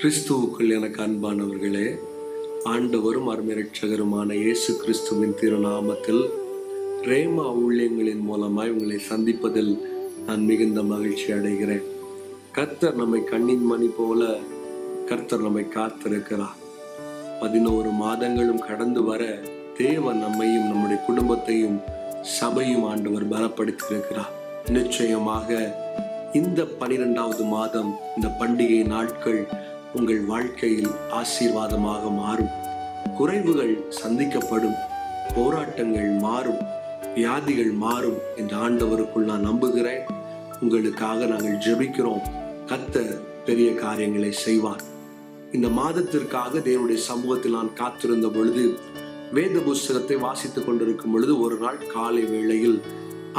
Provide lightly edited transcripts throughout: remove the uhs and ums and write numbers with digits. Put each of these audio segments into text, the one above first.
கிறிஸ்துவுக்குள் எனக்கு அன்பானவர்களே, ஆண்டவரும் அருமைரட்சகருமான இயேசு கிறிஸ்துவின் திருநாமத்தில் ரேமா ஊழியங்களின் மூலமாய் உங்களை சந்திப்பதில் நான் மிகுந்த மகிழ்ச்சி அடைகிறேன். கர்த்தர் நம்மை கண்ணின் மணி போல கர்த்தர் நம்மை காத்திருக்கிறார். 11 மாதங்களும் கடந்து வர தேவன் நம்மையும் நம்முடைய குடும்பத்தையும் சபையும் ஆண்டவர் பலப்படுத்தியிருக்கிறார். நிச்சயமாக இந்த 12வது மாதம், இந்த பண்டிகை நாட்கள் உங்கள் வாழ்க்கையில் ஆசீர்வாதமாக மாறும். குறைவுகள் சந்திக்கப்படும், போராட்டங்கள் மாறும், வியாதிகள் மாறும் என்று ஆண்டவருக்குள் நான் நம்புகிறேன். உங்களுக்காக நாங்கள் ஜெபிக்கிறோம். கர்த்தர் பெரிய காரியங்களை செய்வார். இந்த மாதத்திற்காக தேவனுடைய சமூகத்தில் நான் காத்திருந்த பொழுது, வேத புஸ்தகத்தை வாசித்துக் கொண்டிருக்கும் பொழுது, ஒரு நாள் காலை வேளையில்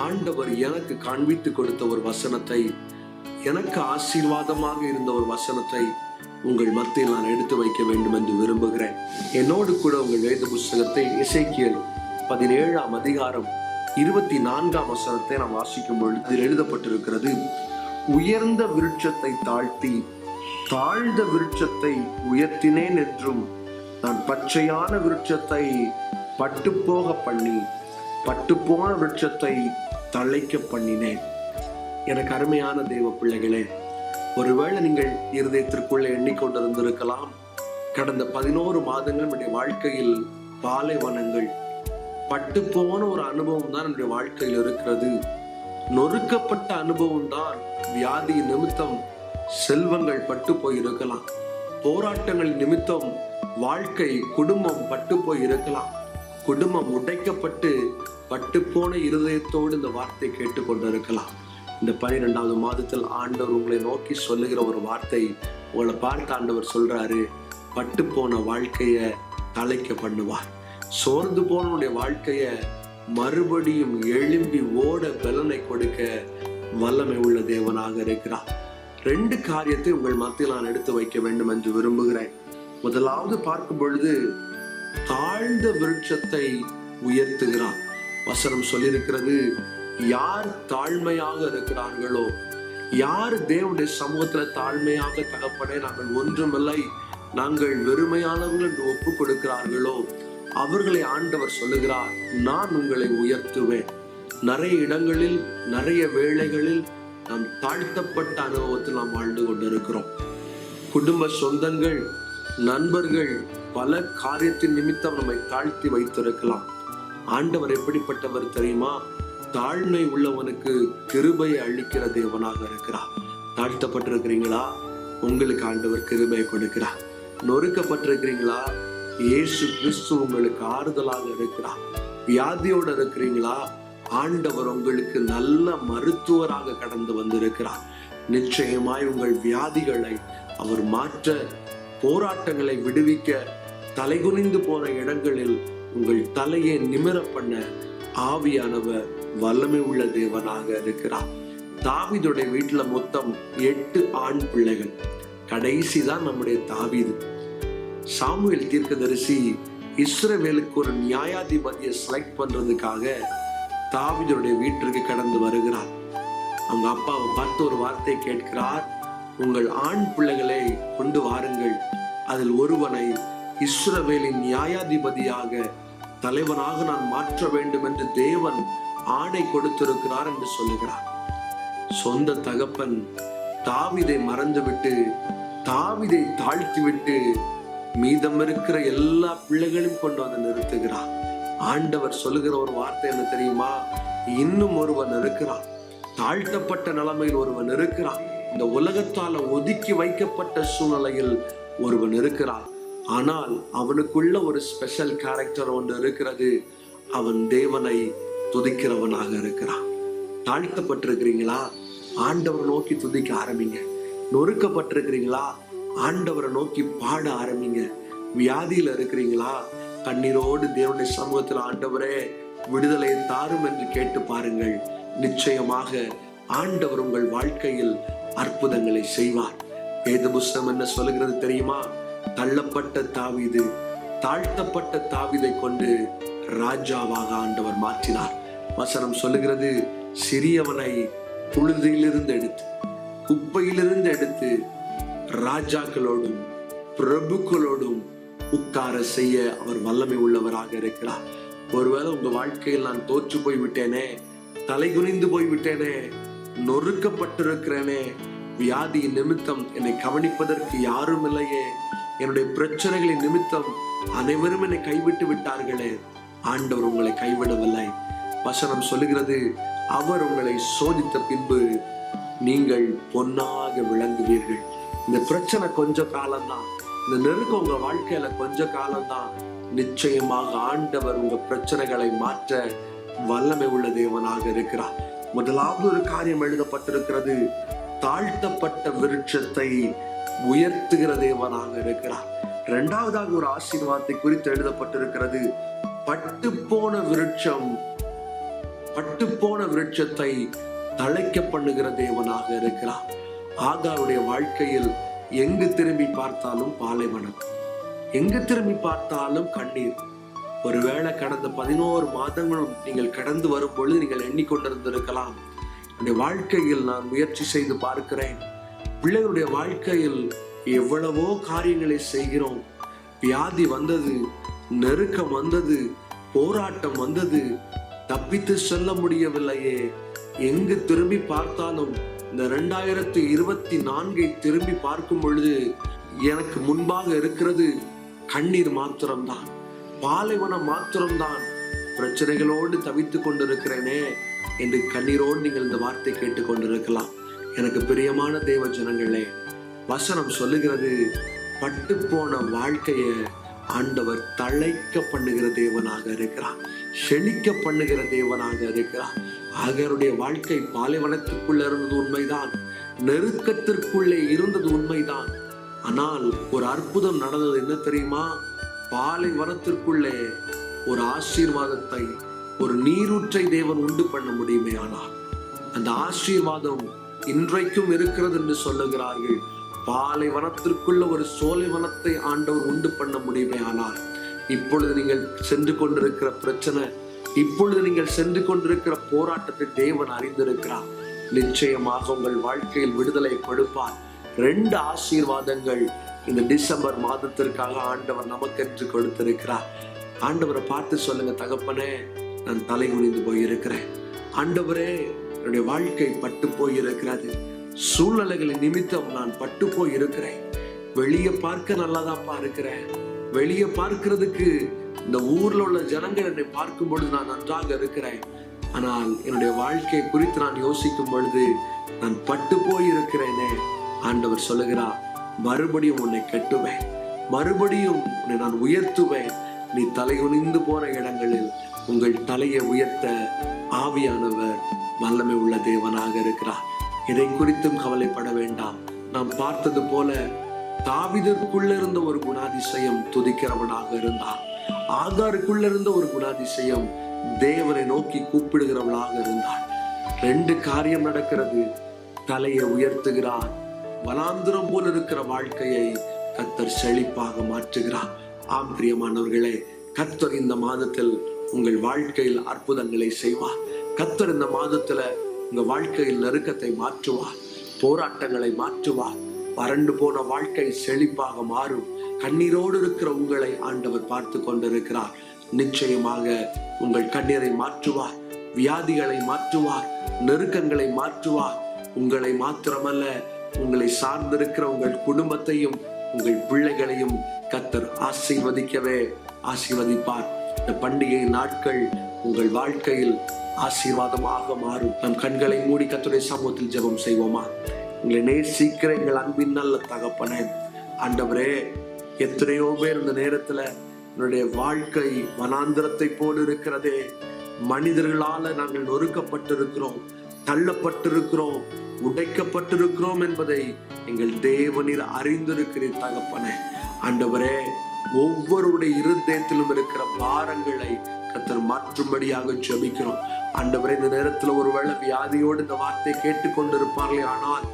ஆண்டவர் எனக்கு காண்பித்து கொடுத்த ஒரு வசனத்தை, எனக்கு ஆசீர்வாதமாக இருந்த ஒரு வசனத்தை உங்கள் மத்தியில் நான் எடுத்து வைக்க வேண்டும் என்று விரும்புகிறேன். என்னோடு கூட உங்கள் வேத புஸ்தகத்தை எசேக்கியேல் 17ஆம் அதிகாரம் 24ஆம் வசனத்தை நாம் வாசிக்கும் பொழுது அதில் எழுதப்பட்டிருக்கிறது, உயர்ந்த விருட்சத்தை தாழ்த்தி தாழ்ந்த விருட்சத்தை உயர்த்தினேன் என்றும், நான் பச்சையான விருட்சத்தை பட்டுப்போக பண்ணி பட்டுப்போன விருட்சத்தை தழைக்க பண்ணினேன். எனக்கு அருமையான தேவ பிள்ளைகளே, ஒருவேளை நீங்கள் இருதயத்திற்குள்ளே எண்ணிக்கொண்டிருந்திருக்கலாம், கடந்த 11 மாதங்கள் என்னுடைய வாழ்க்கையில் பாலைவனங்கள், பட்டுப்போன ஒரு அனுபவம் தான் என்னுடைய வாழ்க்கையில் இருக்கிறது. நொறுக்கப்பட்ட அனுபவம் தான். வியாதி நிமித்தம் செல்வங்கள் பட்டு போய் இருக்கலாம், போராட்டங்கள் நிமித்தம் வாழ்க்கை குடும்பம் பட்டு போய் இருக்கலாம், குடும்பம் உடைக்கப்பட்டு பட்டுப்போன இருதயத்தோடு இந்த வார்த்தை கேட்டுக்கொண்டிருக்கலாம். இந்த 12வது மாதத்தில் ஆண்டவர் உங்களை நோக்கி சொல்லுகிற ஒரு வார்த்தை, உங்களை பார்த்து ஆண்டவர் சொல்றாரு, பட்டுப்போன வாழ்க்கைய தழைக்க பண்ணுவார். சோர்ந்து போனவனுடைய வாழ்க்கைய மறுபடியும் எழும்பி ஓட பலனை கொடுக்க வல்லமை உள்ள தேவனாக இருக்கிறார். 2 காரியத்தை உங்கள் மத்தியில் நான் எடுத்து வைக்க வேண்டும் என்று விரும்புகிறேன். முதலாவது பார்க்கும் பொழுது, தாழ்ந்த விருட்சத்தை உயர்த்துகிறார். வசனம் சொல்லியிருக்கிறது, யார் தாழ்மையாக இருக்கிறார்களோ, யார் தேவனுடைய சமூகத்துல தாழ்மையாக, தகப்பனே நாங்கள் ஒன்றுமில்லை, நாங்கள் வெறுமையானவர்கள் என்று ஒப்பு கொடுக்கிறார்களோ, அவர்களை ஆண்டவர் சொல்லுகிறார், நான் உங்களை உயர்த்துவேன். நிறைய இடங்களில், நிறைய வேளைகளில் நாம் தாழ்த்தப்பட்ட அனுபவத்தில் நாம் வாழ்ந்து கொண்டிருக்கிறோம். குடும்ப சொந்தங்கள், நண்பர்கள் பல காரியத்தின் நிமித்தம் நம்மை தாழ்த்தி வைத்திருக்கலாம். ஆண்டவர் எப்படிப்பட்டவர் தெரியுமா? தாழ்மை உள்ளவனுக்கு கிருபையை அளிக்கிற தேவனாக இருக்கிறார். தாழ்த்தப்பட்டிருக்கிறீங்களா? உங்களுக்கு ஆண்டவர் கிருபையை கொடுக்கிறார். நொறுக்கப்பட்டிருக்கிறீங்களா? இயேசு கிறிஸ்து உங்களுக்கு ஆறுதலாக இருக்கிறார். வியாதியோடு இருக்கிறீங்களா? ஆண்டவர் உங்களுக்கு நல்ல மருத்துவராக கடந்து வந்திருக்கிறார். நிச்சயமாய் உங்கள் வியாதிகளை அவர் மாற்ற, போராட்டங்களை விடுவிக்க, தலைகுனிந்து போன இடங்களில் உங்கள் தலையை நிமிர பண்ண ஆவியானவர் வல்லமை உள்ள தேவனாக இருக்கிறார். தாவீதுடைய வீட்டுல மொத்தம் 8 ஆண் பிள்ளைகள். கடைசி தான் நம்முடைய தாவீது. சாமுவேல் தீர்க்கதரிசி இஸ்ரவேலுக்கு ஒரு நியாயாதிபதியை செலக்ட் பண்றதுக்காக தாவீதுடைய வீட்டிற்கு கடந்து வருகிறார். அவங்க அப்பாவை பார்த்து ஒரு வார்த்தை கேட்கிறார், உங்கள் ஆண் பிள்ளைகளை கொண்டு வாருங்கள், அதில் ஒருவனை இஸ்ரவேலின் நியாயாதிபதியாக, தலைவனாக நான் மாற்ற வேண்டும் என்று தேவன் ஆணை கொடுத்திருக்கிறார் என்று சொல்லுகிறார். சொந்த தகப்பன் தாவீதை மறந்துவிட்டு, தாவீதை தாழ்த்திவிட்டு, மீதம் இருக்கிற எல்லா பிள்ளைகளையும் கொண்டு வந்து நிறுத்துகிறார். ஆண்டவர் சொல்லுகிற ஒரு வார்த்தை என்ன தெரியுமா? இன்னும் ஒருவன் இருக்கிறான், தாழ்த்தப்பட்ட நிலைமையில் ஒருவன் இருக்கிறான், இந்த உலகத்தால ஒதுக்கி வைக்கப்பட்ட சூழ்நிலையில் ஒருவன் இருக்கிறான். ஆனால் அவனுக்குள்ள ஒரு ஸ்பெஷல் கேரக்டர் ஒன்று இருக்கிறது. அவன் தேவனை துதிக்கிறவனாக இருக்கிறான். தாழ்த்தப்பட்டிருக்கிறீங்களா? ஆண்டவரை நோக்கி துதிக்க ஆரம்பிங்க. நொறுக்கப்பட்டிருக்கிறீங்களா? ஆண்டவரை நோக்கி பாட ஆரம்பிங்க. வியாதியில இருக்கிறீங்களா? கண்ணீரோடு தேவனுடைய சமூகத்தில் ஆண்டவரே விடுதலையை தாரும் என்று கேட்டு பாருங்கள். நிச்சயமாக ஆண்டவர் உங்கள் வாழ்க்கையில் அற்புதங்களை செய்வார். வேத புஸ்தகம் என்ன சொல்லுகிறது தெரியுமா? தள்ளப்பட்ட தாவீது, தாழ்த்தப்பட்ட தாவீதை கொண்டு ராஜாவாக ஆண்டவர் மாற்றினார். வசனம் சொல்லுகிறது, சிறியவனை புழுதியிலிருந்து எடுத்து, குப்பையிலிருந்து எடுத்து ராஜாக்களோடும் பிரபுக்களோடும் உட்கார செய்ய அவர் வல்லமை உள்ளவராக இருக்கிறார். ஒருவேளை உங்க வாழ்க்கையில் நான் தோற்று போய் விட்டேனே, தலை குனிந்து போய் விட்டேனே, நொறுக்கப்பட்டிருக்கிறேனே, வியாதியின் நிமித்தம் என்னை கவனிப்பதற்கு யாரும் இல்லையே, என்னுடைய பிரச்சனைகளின் நிமித்தம் அனைவரும் என்னை கைவிட்டு விட்டார்களே, ஆண்டவர் உங்களை கைவிடவில்லை. வசனம் சொல்லுகிறது, அவர் உங்களை சோதித்த பின்பு நீங்கள் பொன்னாக விளங்குவீர்கள். இந்த பிரச்சனை கொஞ்ச காலம்தான், இந்த நெருக்கம் உங்க வாழ்க்கையில கொஞ்ச காலம்தான். நிச்சயமாக ஆண்டவர் உங்க பிரச்சனைகளை மாற்ற வல்லமை உள்ள தேவனாக இருக்கிறார். முதலாவது ஒரு காரியம் எழுதப்பட்டிருக்கிறது, தாழ்த்தப்பட்ட விருட்சத்தை உயர்த்துகிற தேவனாக இருக்கிறார். இரண்டாவதாக ஒரு ஆசீர்வாதத்தை குறித்து எழுதப்பட்டிருக்கிறது, பட்டுப்போன விருட்சத்தை தழைக்க பண்ணுகிற தேவனாக இருக்கிறார். ஆகாருடைய வாழ்க்கையில் எங்கு திரும்பி பார்த்தாலும் பாலைவனம், எங்கு திரும்பி பார்த்தாலும் கண்ணீர். ஒருவேளை கடந்த 11 மாதங்களும் நீங்கள் கடந்து வரும் பொழுது நீங்கள் எண்ணிக்கொண்டிருந்திருக்கலாம், என்னுடைய வாழ்க்கையில் நான் முயற்சி செய்து பார்க்கிறேன், பிள்ளைகளுடைய வாழ்க்கையில் எவ்வளவோ காரியங்களை செய்கிறோம், வியாதி வந்தது, நெருக்கம் வந்தது, போராட்டம் வந்தது, தப்பித்து செல்ல முடியவில்லையே. எங்கு திரும்பி பார்த்தாலும் இந்த 2024 திரும்பி பார்க்கும் பொழுது எனக்கு முன்பாக இருக்கிறது கண்ணீர் மாத்திரம்தான், பாலைவனம் மாத்திரம்தான். பிரச்சனைகளோடு தவித்துக் கொண்டிருக்கிறேனே என்று கண்ணீரோடு நீங்கள் இந்த வார்த்தை கேட்டுக் கொண்டிருக்கலாம். எனக்கு பிரியமான தேவ ஜனங்களே, வசனம் சொல்லுகிறது, பட்டு போன வாழ்க்கைய ஆண்டவர் தழைக்க பண்ணுகிற தேவனாக இருக்கிறார், செழிக்க பண்ணுகிற தேவனாக இருக்கிறார். ஆகருடைய வாழ்க்கை பாலைவனத்திற்குள்ள இருந்தது உண்மைதான், நெருக்கத்திற்குள்ளே இருந்தது உண்மைதான். ஆனால் ஒரு அற்புதம் நடந்தது. என்ன தெரியுமா? பாலைவனத்திற்குள்ளே ஒரு ஆசீர்வாதத்தை, ஒரு நீரூற்றை தேவன் உண்டு பண்ண முடியுமே. ஆனால் அந்த ஆசீர்வாதம் இன்றைக்கும் இருக்கிறது என்று சொல்லுகிறார்கள். பாலைவனத்திற்குள்ள ஒரு சோலைவனத்தை ஆண்டவர் உண்டு பண்ண முடியுமே. ஆனால் இப்பொழுது நீங்கள் சென்று கொண்டிருக்கிற பிரச்சனை, இப்பொழுது நீங்கள் சென்று கொண்டிருக்கிற போராட்டத்தை தேவன் அறிந்திருக்கிறார். நிச்சயமாக உங்கள் வாழ்க்கையில் விடுதலை கொடுப்பார். 2 ஆசீர்வாதங்கள் இந்த டிசம்பர் மாதத்திற்காக ஆண்டவர் நமக்கென்று கொடுத்திருக்கிறார். ஆண்டவரை பார்த்து சொல்லுங்க, தகப்பனே, நான் தலை குனிந்து போயிருக்கிறேன். ஆண்டவரே, என்னுடைய வாழ்க்கை பட்டு போயிருக்கிறது, சூழ்நிலைகளின் நிமித்தம் நான் பட்டு போய் இருக்கிறேன். வெளியே பார்க்க நல்லாதான்ப்பா இருக்கிறேன், வெளியே பார்க்கிறதுக்கு இந்த ஊர்ல உள்ள ஜனங்கள் என்னை பார்க்கும் பொழுது நான் நன்றாக இருக்கிறேன். ஆனால் என்னுடைய வாழ்க்கை குறித்து நான் யோசிக்கும் பொழுது நான் பட்டு போய் இருக்கிறேனே. ஆண்டவர் சொல்லுகிறார், மறுபடியும் உன்னை கட்டுவேன், மறுபடியும் உன்னை நான் உயர்த்துவேன். நீ தலை குனிந்து போன இடங்களில் உங்கள் தலையை உயர்த்த ஆவியானவர் வல்லமை உள்ள தேவனாக இருக்கிறார். இதை குறித்தும் கவலைப்பட வேண்டாம். நாம் பார்த்தது போல தாவீதுக்குள்ள இருந்த ஒரு குணாதிசயம் துதிக்கிறவனாக இருந்தார். ஆகாருக்குள்ள இருந்த ஒரு குணாதிசயம் தேவனை நோக்கி கூப்பிடுகிறவளாக இருந்தார். 2 காரியம் நடக்கிறது. தலையை உயர்த்துகிறார், வனாந்திரம் போல் இருக்கிற வாழ்க்கையை கர்த்தர் செழிப்பாக மாற்றுகிறார். ஆம் பிரியமானவர்களே, கர்த்தர் இந்த மாதத்தில் உங்கள் வாழ்க்கையில் அற்புதங்களை செய்வார். கர்த்தர் இந்த மாதத்துல உங்க வாழ்க்கையில் நெருக்கத்தை மாற்றுவார், போராட்டங்களை மாற்றுவார். வறண்டு போன வாழ்க்கை செழிப்பாக மாறும். கண்ணீரோடு இருக்கிற உங்களை ஆண்டவர் பார்த்து கொண்டிருக்கிறார். நிச்சயமாக உங்கள் கண்ணீரை மாற்றுவார், வியாதிகளை மாற்றுவார், நெருக்கங்களை மாற்றுவார். உங்களை மாத்திரமல்ல, உங்களை சார்ந்திருக்கிற உங்கள் குடும்பத்தையும் உங்கள் பிள்ளைகளையும் கர்த்தர் ஆசீர்வதிக்கவே ஆசீர்வதிப்பார். இந்த பண்டிகை நாட்கள் உங்கள் வாழ்க்கையில் ஆசீர்வாதமாக மாறும். நம் கண்களை மூடி கர்த்தருடைய சமூகத்தில் ஜெபம் செய்வோமா? உங்களை நேசிக்கிற எங்கள் அன்பின் நல்ல தகப்பனே, ஆண்டவரே, எத்தனையோ பேர் இந்த நேரத்துல என்னுடைய வாழ்க்கை வனாந்திரத்தை போல் இருக்கிறதே, மனிதர்களால நாங்கள் நொறுக்கப்பட்டிருக்கிறோம், தள்ளப்பட்டிருக்கிறோம், உடைக்கப்பட்டிருக்கிறோம் என்பதை எங்கள் தேவனீர் அறிந்திருக்கிறீர் தகப்பனே. ஆண்டவரே, ஒவ்வொருடைய இருதயத்திலும் இருக்கிற பாரங்களை கர்த்தர் மாற்றும்படியாக ஜெபிக்கிறோம். ஆண்டவரே, இந்த நேரத்துல ஒருவேளை வியாதியோடு இந்த வார்த்தையை கேட்டுக்கொண்டிருப்பார்களே, ஆனால்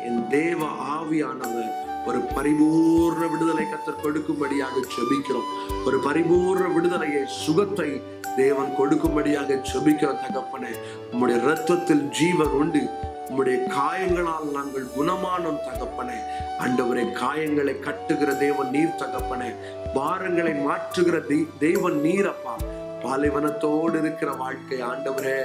என் தேவ ஆவியானவர் ஒரு பரிபூர்ண விடுதலை கர்த்தர் கொடுக்கும்படியாக ஜெபிக்கிறோம். ஒரு பரிபூர்ண விடுதலையை, சுகத்தை தேவன் கொடுக்கும்படியாக ஜெபிக்கிறோம் தகப்பனே. உம்முடைய இரத்தத்தில் ஜீவன் உண்டு. உம்முடைய காயங்களால் நாங்கள் குணமானோம் தகப்பனே. ஆண்டவரே, காயங்களை கட்டுகிற தேவன் நீர் தகப்பனே. பாரங்களை மாற்றுகிற தேவன் நீர் அப்பா. பாலைவனத்தோடு இருக்கிற வாழ்க்கை ஆண்டவரே,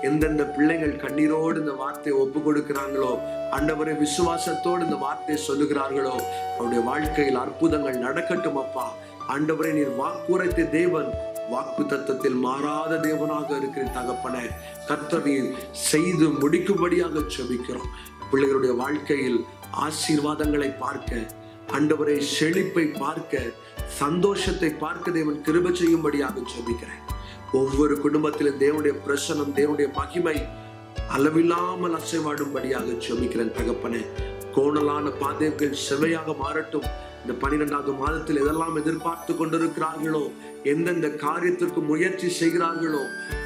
எந்தெந்த பிள்ளைகள் கண்ணீரோடு இந்த வார்த்தையை ஒப்பு கொடுக்கிறாங்களோ, ஆண்டவரே விசுவாசத்தோடு இந்த வார்த்தையை சொல்லுகிறார்களோ, அவருடைய வாழ்க்கையில் அற்புதங்கள் நடக்கட்டும் அப்பா. ஆண்டவரே, நீர் வாக்குரைத்த தேவன், வாக்கு தத்தத்தில் மாறாத தேவனாக இருக்கிற தகப்பனே. கர்த்தர் நீர் செய்து முடிக்கும்படியாக ஜெபிக்கிறோம். பிள்ளைகளுடைய வாழ்க்கையில் ஆசீர்வாதங்களை பார்க்க, ஆண்டவரே செழிப்பை பார்க்க, சந்தோஷத்தை பார்க்க தேவன் கிருபை செய்யும்படியாக ஜெபிக்கிறேன். ஒவ்வொரு குடும்பத்திலும் தேவனுடைய பிரசன்னம், தேவனுடைய மகிமை அளவில்லாமல் அசைவாடும்படியாக ஜெபிக்கிறேன் தகப்பனே. கோணலான பாதைகள் செவையாக மாறட்டும். இந்த 12வது மாதத்தில் எதெல்லாம் எதிர்பார்த்து கொண்டிருக்கிறார்களோ, எந்தெந்த காரியத்திற்கு முயற்சி செய்கிறார்களோ,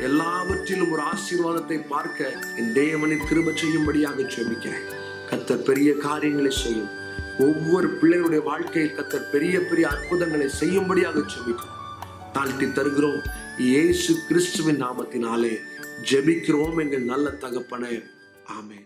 எல்லாவற்றிலும் ஒரு ஆசீர்வாதத்தை பார்க்க என் தேவனின் கிருபை செய்யும்படியாக ஜெபிக்கிறேன். கர்த்தர் பெரிய காரியங்களை செய்யும். ஒவ்வொரு பிள்ளைகளுடைய வாழ்க்கையில் கர்த்தர் பெரிய பெரிய அற்புதங்களை செய்யும்படியாக ஜெபிக்கிறோம். தாழ்த்தி தருகிறோம். இயேசு கிறிஸ்துவின் நாமத்தினாலே ஜெபிக்கிறோம் எங்கள் நல்ல தகப்பனே. ஆமென்.